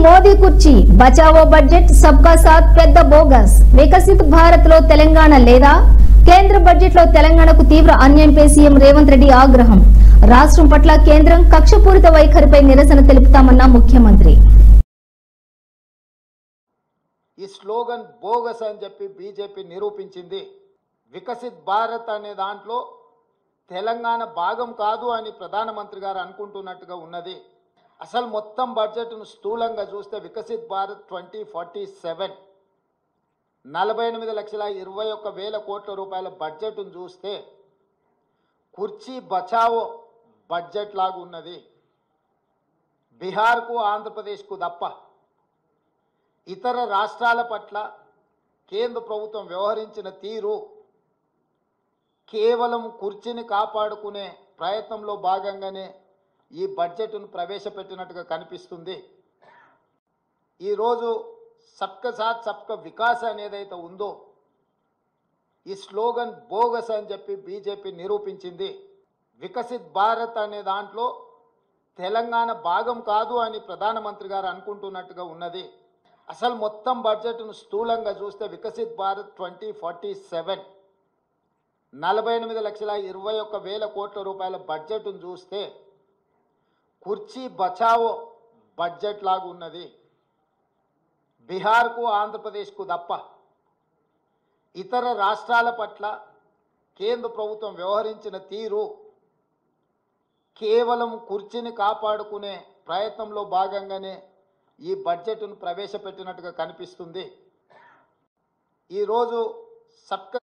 మోదీ కుర్చీ బచావో బడ్జెట్ సబ్కా సాత్ పెద్ద బోగస్ వికసిత్ భారత్ లో తెలంగాణ లేదా కేంద్ర బడ్జెట్ లో తెలంగాణకు తీవ్ర అన్యాయంపై సీఎం రేవంత్ రెడ్డి ఆగ్రహం రాష్ట్రం పట్ల కేంద్రం కక్షపూరిత వైఖరిపై నిరసన తెలుపుతామన్న ముఖ్యమంత్రి ఈ స్లోగన్ బోగస్ అని చెప్పి బీజేపీ నిరూపించింది వికసిత్ భారత్ అనే దాంట్లో తెలంగాణ భాగం కాదు అని ప్రధానమంత్రి గారు అనుకుంటున్నట్టుగా ఉన్నది అసలు మొత్తం బడ్జెట్ను స్థూలంగా చూస్తే వికసిత్ భారత్ 2047 48,21,000 కోట్ల రూపాయల బడ్జెట్ను చూస్తే కుర్చీ బచావో బడ్జెట్ లాగా ఉన్నది బీహార్కు ఆంధ్రప్రదేశ్కు తప్ప ఇతర రాష్ట్రాల పట్ల కేంద్ర ప్రభుత్వం వ్యవహరించిన తీరు కేవలం కుర్చీని కాపాడుకునే ప్రయత్నంలో భాగంగానే ఈ బడ్జెట్ను ప్రవేశపెట్టినట్టుగా కనిపిస్తుంది ఈరోజు సబ్కా సాత్ సబ్కా వికాస్ అనేదైతే ఉందో ఈ స్లోగన్ బోగస్ అని చెప్పి బీజేపీ నిరూపించింది వికసిత్ భారత్ అనే దాంట్లో తెలంగాణ భాగం కాదు అని ప్రధానమంత్రి గారు అనుకుంటున్నట్టుగా ఉన్నది అసలు మొత్తం బడ్జెట్ను స్థూలంగా చూస్తే వికసిత్ భారత్ 2047 48,21,000 కోట్ల రూపాయల బడ్జెట్ను చూస్తే కుర్చీ బచావో బడ్జెట్ లాగా ఉన్నది బీహార్కు ఆంధ్రప్రదేశ్కు తప్ప ఇతర రాష్ట్రాల పట్ల కేంద్ర ప్రభుత్వం వ్యవహరించిన తీరు కేవలం కుర్చీని కాపాడుకునే ప్రయత్నంలో భాగంగానే ఈ బడ్జెట్ను ప్రవేశపెట్టినట్టుగా కనిపిస్తుంది ఈరోజు సబ్కా